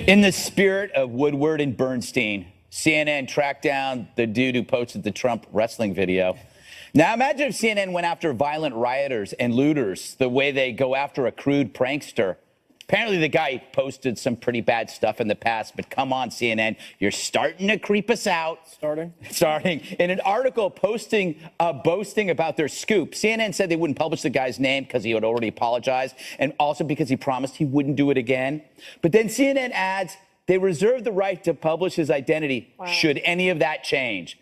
In the spirit of Woodward and Bernstein, CNN tracked down the dude who posted the Trump wrestling video. Now imagine if CNN went after violent rioters and looters the way they go after a crude prankster. Apparently the guy posted some pretty bad stuff in the past, but come on, CNN, you're starting to creep us out. Starting. In an article boasting about their scoop, CNN said they wouldn't publish the guy's name because he had already apologized, and also because he promised he wouldn't do it again. But then CNN adds they reserve the right to publish his identity should any of that change.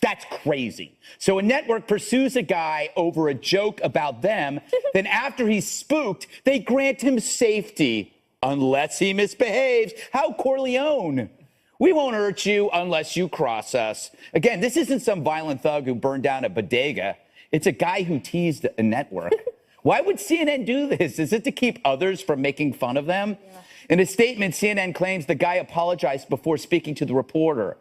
That's crazy. So a network pursues a guy over a joke about them. Then after he's spooked, they grant him safety unless he misbehaves. How Corleone? We won't hurt you unless you cross us. Again, this isn't some violent thug who burned down a bodega. It's a guy who teased a network. Why would CNN do this? Is it to keep others from making fun of them? Yeah. In a statement, CNN claims the guy apologized before speaking to the reporter,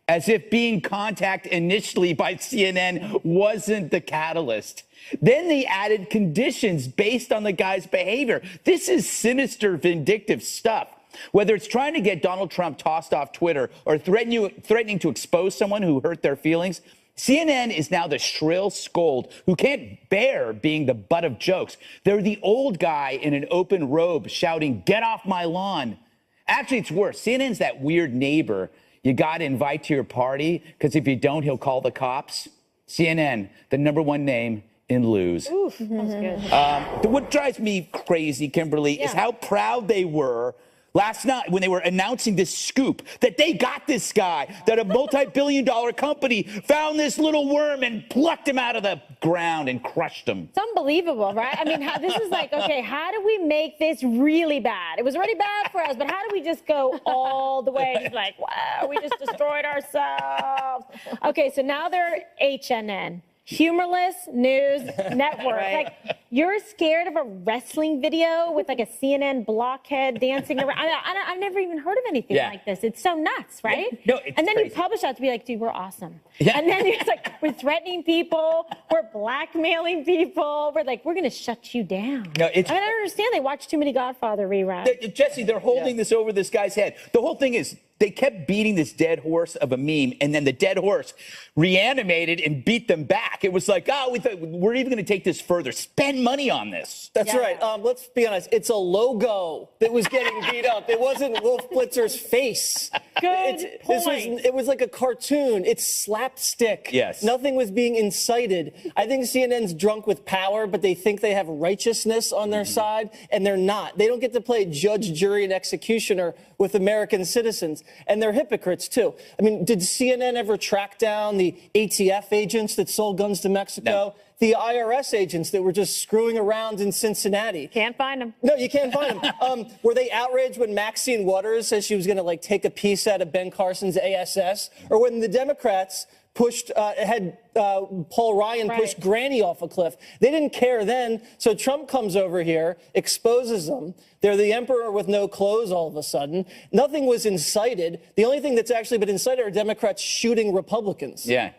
as if being contacted initially by CNN wasn't the catalyst. Then they added conditions based on the guy's behavior. This is sinister, vindictive stuff. Whether it's trying to get Donald Trump tossed off Twitter or threatening to expose someone who hurt their feelings, CNN is now the shrill scold who can't bear being the butt of jokes. They're the old guy in an open robe shouting, "Get off my lawn." Actually, it's worse. CNN's that weird neighbor you got to invite to your party, because if you don't, he'll call the cops. CNN, the #1 name in lose. Oof, that's good. What drives me crazy, Kimberly, is how proud they were last night when they were announcing this scoop that they got this guy, that a multi-billion-dollar company found this little worm and plucked him out of the ground and crushed him. It's unbelievable, right? I mean, this is like, okay, how do we make this really bad? It was already bad for us, but how do we just go all the way? Just like, wow, we just destroyed ourselves. Okay, so now they're HNN. Humorless News Network. Right. Like, you're scared of a wrestling video with like a CNN blockhead dancing around. I've never even heard of anything like this. It's so nuts, right? No, it's and then crazy. you publish that to be like, dude, we're awesome. Yeah. And then it's like, we're threatening people, we're blackmailing people, we're like, we're going to shut you down. No, I don't understand. They watch too many Godfather reruns. Jesse, they're holding this over this guy's head. The whole thing is, they kept beating this dead horse of a meme, and then the dead horse reanimated and beat them back. It was like, oh, we're even going to take this further. Spend money on this. That's right. Let's be honest. It's a logo that was getting beat up. It wasn't Wolf Blitzer's face. Good point. It was like a cartoon. It's slapstick. Yes. Nothing was being incited. I think CNN's drunk with power, but they think they have righteousness on their side, and they're not. They don't get to play judge, jury, and executioner with American citizens. And they're hypocrites, too. I mean, did CNN ever track down the ATF agents that sold guns to Mexico? No. The IRS agents that were just screwing around in Cincinnati? Can't find them. No, you can't find them. Were they outraged when Maxine Waters said she was going to, like, take a piece out of Ben Carson's ASS? Or when the Democrats had Paul Ryan push Granny off a cliff? They didn't care then. So Trump comes over here, exposes them. They're the emperor with no clothes all of a sudden. Nothing was incited. The only thing that's actually been incited are Democrats shooting Republicans. Yeah.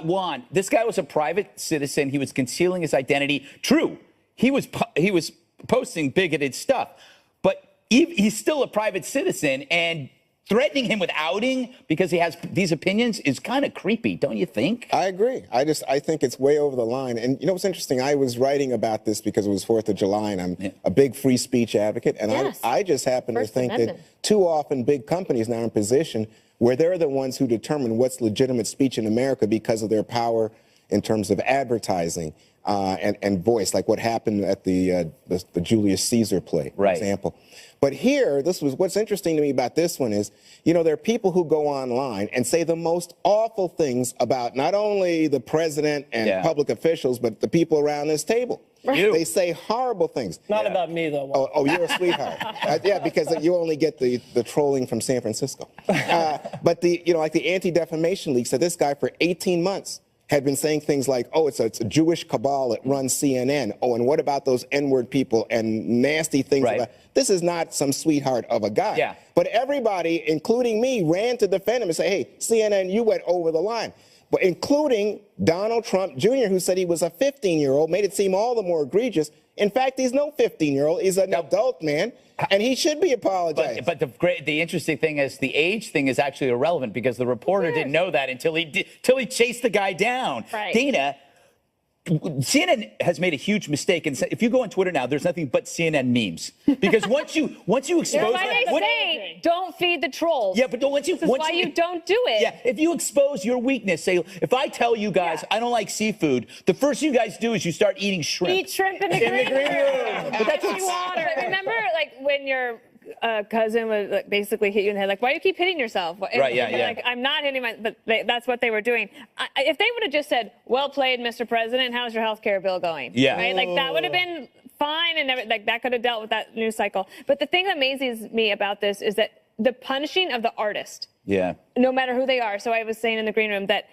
Juan, this guy was a private citizen. He was concealing his identity. True. He was posting bigoted stuff. But he's still a private citizen, and threatening him with outing because he has these opinions is kind of creepy, don't you think? I agree. I think it's way over the line. And you know what's interesting? I was writing about this because it was 4th of July, and I'm a big free speech advocate. And I just happen to think that too often big companies now are in a position where they're the ones who determine what's legitimate speech in America because of their power in terms of advertising and voice, like what happened at the Julius Caesar play, for example. But here, what's interesting to me about this one is, you know, there are people who go online and say the most awful things about not only the president and public officials, but the people around this table. They say horrible things. Not about me, though. Oh, you're a sweetheart. Yeah, because you only get the trolling from San Francisco. But like the Anti-Defamation League said this guy for 18 months had been saying things like, oh, it's a Jewish cabal that runs CNN. Oh, and what about those N-word people and nasty things about... This is not some sweetheart of a guy. Yeah. But everybody, including me, ran to defend him and say, hey, CNN, you went over the line. But including Donald Trump Jr., who said he was a 15-year-old, made it seem all the more egregious. In fact, he's no 15-year-old. He's an adult man, and he should be apologizing. But the interesting thing is the age thing is actually irrelevant because the reporter didn't know that until he chased the guy down. Right. Dana, CNN has made a huge mistake, and if you go on Twitter now, there's nothing but CNN memes because once you expose, That's why they say don't feed the trolls. Yeah, but once you, this is why you don't do it. Yeah, if you expose your weakness, say if I tell you guys I don't like seafood, the first you guys do is you start eating shrimp. Eat shrimp in the green room. But that's Empty water. But remember, like when your cousin would like, basically hit you in the head, like, why do you keep hitting yourself? Right, yeah, yeah. Like, I'm not hitting but that's what they were doing. If they would have just said, well played, Mr. President, how's your health care bill going? Yeah. Right? Like, that would have been fine, and like that could have dealt with that news cycle. But the thing that amazes me about this is that the punishing of the artist, no matter who they are. So I was saying in the green room that,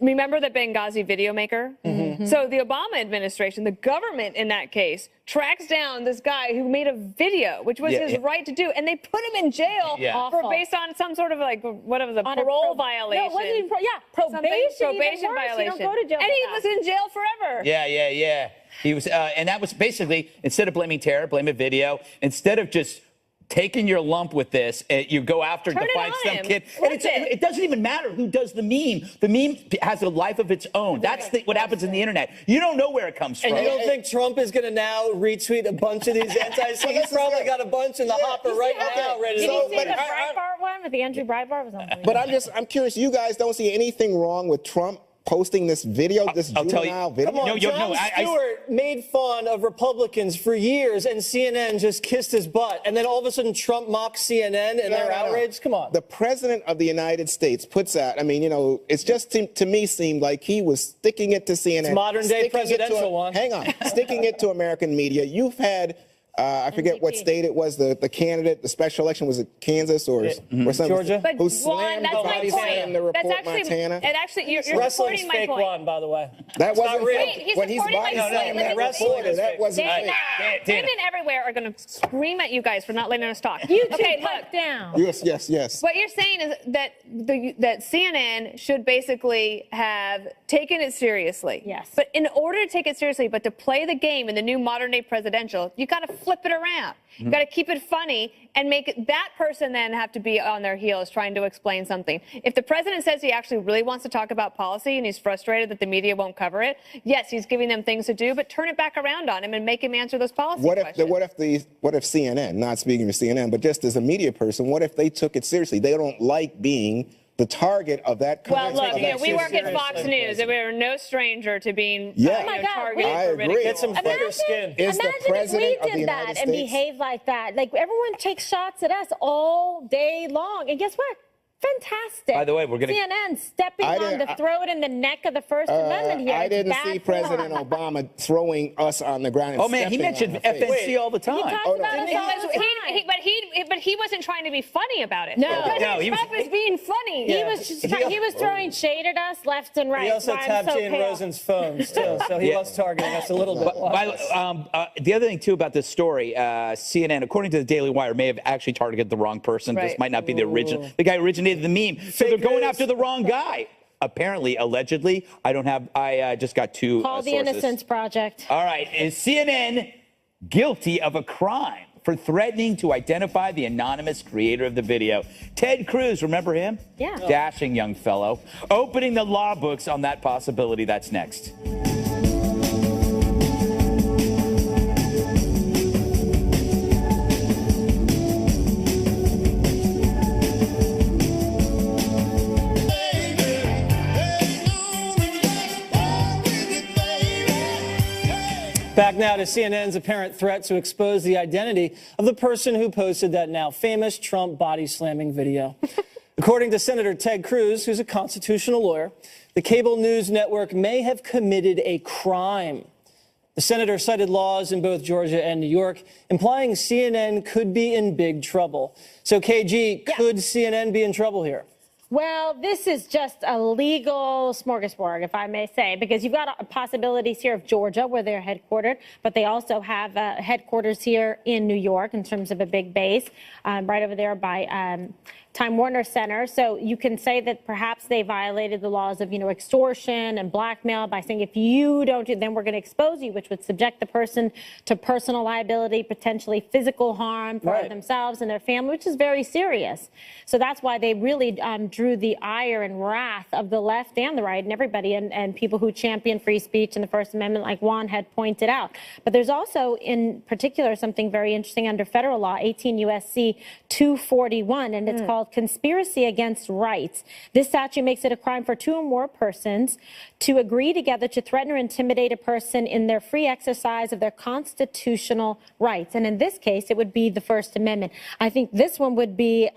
remember the Benghazi video maker? Mm-hmm. So the Obama administration, the government in that case, tracks down this guy who made a video, which was his right to do, and they put him in jail for based on some sort of like whatever the parole violation. No, it wasn't even probation. Probation violation. You don't go to jail. And he was in jail forever. Yeah. He was, and that was basically instead of blaming terror, blame a video. Instead of just taking your lump with this, you go after to find some kid. And it doesn't even matter who does the meme. The meme has a life of its own. That's what happens in the internet. You don't know where it comes from. And you don't think Trump is going to now retweet a bunch of these He's probably got a bunch in the hopper right now ready to go. Did you see the Breitbart one with the Andrew Breitbart? Was unbelievable. But I'm curious. You guys don't see anything wrong with Trump posting this video, this juvenile video? Come on, Jon Stewart made fun of Republicans for years, and CNN just kissed his butt. And then all of a sudden, Trump mocks CNN and they're outraged. Come on. The president of the United States puts out, it's just to me seemed like he was sticking it to CNN. It's modern day presidential one. Hang on. Sticking it to American media. You've had... I forget what state it was. The candidate, the special election, was it Kansas or something? Georgia. But who slammed that's my point. The report, that's actually, Montana. and actually, you're Wrestling's supporting my fake point. one, by the way. That wasn't real. Wait, he's when he's supporting body my slammed point. that reporter. That wasn't fake. Women everywhere are going to scream at you guys for not letting us talk. Okay, look down. Yes. What you're saying is that that CNN should basically have taken it seriously. Yes. But in order to take it seriously, but to play the game in the new modern day presidential, you got to flip it around. You got to keep it funny and make that person then have to be on their heels trying to explain something. If the president says he actually really wants to talk about policy and he's frustrated that the media won't cover it, yes, he's giving them things to do, but turn it back around on him and make him answer those policy questions. What if CNN, not speaking of CNN, but just as a media person, what if they took it seriously? They don't like being the target of that well, kind look, we work at Fox News, and we're no stranger to being targeted I for agree. ridicule. Get some thicker skin. Imagine if we did that and behaved like that. Like, everyone takes shots at us all day long. And guess what? Fantastic. By the way, we're going to... CNN stepping on to throw it in the neck of the First Amendment here. I didn't see President Obama throwing us on the ground. Oh, man, he mentioned FNC all the time. He talks about us all the time. But he wasn't trying to be funny about it. No, Trump was being funny. He was throwing shade at us left and right. He also tapped Jane Rosen's phones, too, so he was targeting us a little bit. The other thing, too, about this story, CNN, according to the Daily Wire, may have actually targeted the wrong person. This might not be the original. The guy originated the meme. So they're going after the wrong guy. Apparently, allegedly, I just got two Call the sources. Innocence Project. All right. Is CNN guilty of a crime for threatening to identify the anonymous creator of the video? Ted Cruz, remember him? Yeah. Dashing young fellow. Opening the law books on that possibility. That's next. Back now to CNN's apparent threat to expose the identity of the person who posted that now famous Trump body slamming video. According to Senator Ted Cruz, who's a constitutional lawyer, the cable news network may have committed a crime. The senator cited laws in both Georgia and New York, implying CNN could be in big trouble. So, KG, could CNN be in trouble here? Well, this is just a legal smorgasbord, if I may say, because you've got possibilities here of Georgia, where they're headquartered, but they also have headquarters here in New York in terms of a big base, right over there by Time Warner Center. So you can say that perhaps they violated the laws of, extortion and blackmail by saying, if you don't do, then we're going to expose you, which would subject the person to personal liability, potentially physical harm for themselves and their family, which is very serious. So that's why they really drew the ire and wrath of the left and the right and everybody and people who champion free speech and the First Amendment, like Juan had pointed out. But there's also, in particular, something very interesting under federal law, 18 U.S.C. 241, and it's called conspiracy against rights. This statute makes it a crime for two or more persons to agree together to threaten or intimidate a person in their free exercise of their constitutional rights. And in this case, it would be the First Amendment. I think this one would be,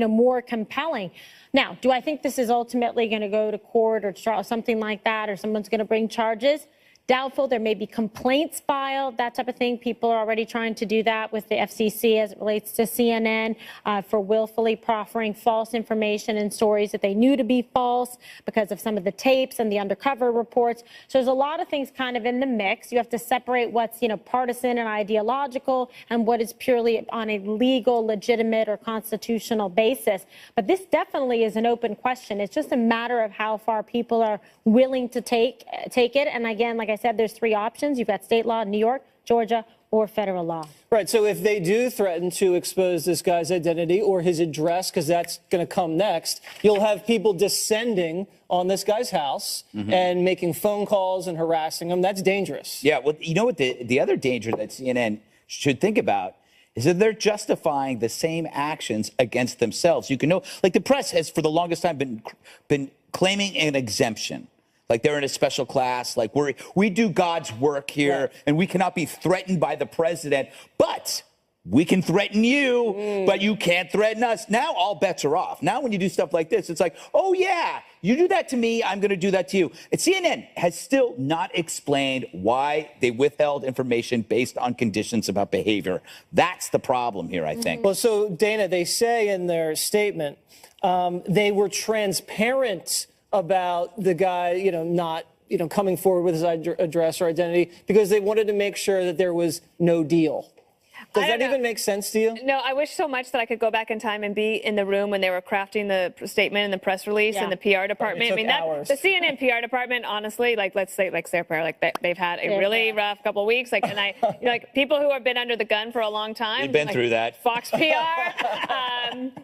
more compelling. Now, do I think this is ultimately going to go to court or something like that, or someone's going to bring charges? Doubtful. There may be complaints filed, that type of thing. People are already trying to do that with the FCC as it relates to CNN for willfully proffering false information and stories that they knew to be false because of some of the tapes and the undercover reports. So there's a lot of things kind of in the mix. You have to separate what's, partisan and ideological and what is purely on a legal, legitimate, or constitutional basis. But this definitely is an open question. It's just a matter of how far people are willing to take it. And again, like I said, there's three options. You've got state law, New York, Georgia, or federal law. Right. So if they do threaten to expose this guy's identity or his address, because that's going to come next, you'll have people descending on this guy's house and making phone calls and harassing him. That's dangerous. Yeah. Well, you know what? The other danger that CNN should think about is that they're justifying the same actions against themselves. You can know, like the press has for the longest time been claiming an exemption. Like they're in a special class, like we do God's work here, and we cannot be threatened by the president, but we can threaten you, but you can't threaten us. Now all bets are off. Now when you do stuff like this, it's like, oh yeah, you do that to me, I'm going to do that to you. And CNN has still not explained why they withheld information based on conditions about behavior. That's the problem here, I think. Well, so Dana, they say in their statement they were transparent about the guy, not, coming forward with his address or identity because they wanted to make sure that there was no deal. Does that even make sense to you? No, I wish so much that I could go back in time and be in the room when they were crafting the statement and the press release and the PR department. I mean, the CNN PR department, honestly, let's say their prayer, they've had a really rough couple of weeks. People who have been under the gun for a long time. You've been through that. Fox PR.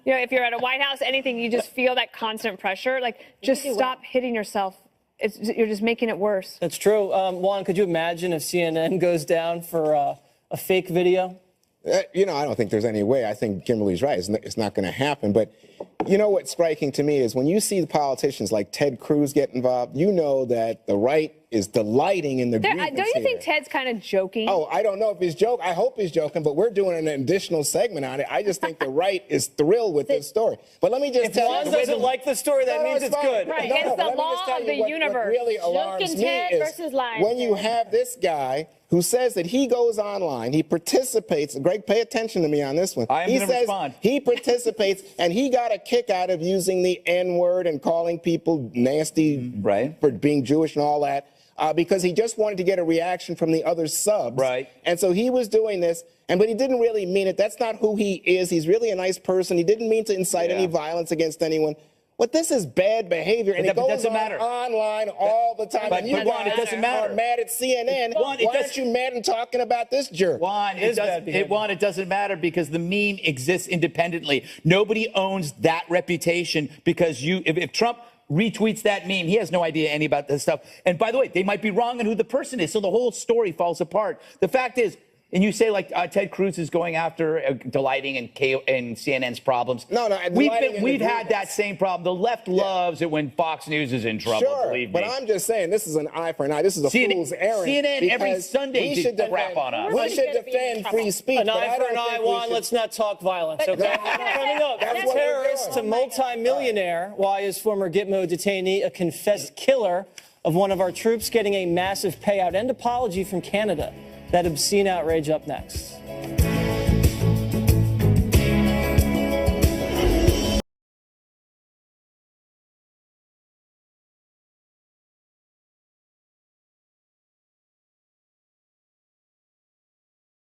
If you're at a White House, anything, you just feel that constant pressure. Just stop hitting yourself. You're just making it worse. That's true. Juan, could you imagine if CNN goes down for a fake video? I don't think there's any way. I think Kimberly's right. It's not going to happen. But what's striking to me is when you see the politicians like Ted Cruz get involved, you know that the right is delighting in the grievance Don't you here. think Ted's kind of joking? Oh, I don't know if he's joking. I hope he's joking, but we're doing an additional segment on it. I just think the right is thrilled with this story. But let me just tell you. If Juan doesn't like the story, that means it's good. Right. It's the law of the universe. What really alarms me is when you have this guy who says that he goes online, he participates. Greg, pay attention to me on this one. I am going to respond. He participates, and he got a kick out of using the N-word and calling people nasty for being Jewish and all that. Because he just wanted to get a reaction from the other subs. Right. And so he was doing this, but he didn't really mean it. That's not who he is. He's really a nice person. He didn't mean to incite any violence against anyone. But this is bad behavior, and it goes online all the time. But Juan, it doesn't matter. Are mad at CNN. Why aren't you mad and talking about this jerk? Juan, it doesn't matter because the meme exists independently. Nobody owns that reputation because if Trump retweets that meme, he has no idea any about this stuff. And by the way, they might be wrong on who the person is, so the whole story falls apart. The fact is, and you say Ted Cruz is going after delighting in CNN's problems. No, we've had that same problem. The left loves it when Fox News is in trouble. Sure, believe me. But I'm just saying this is an eye for an eye. This is a fool's errand. CNN every Sunday should crap on us. We should defend free speech. An eye for an eye, Juan. Let's not talk violence. Okay. Coming up, from terrorist to multi-millionaire. Why is former Gitmo detainee a confessed killer of one of our troops getting a massive payout and apology from Canada? That obscene outrage up next.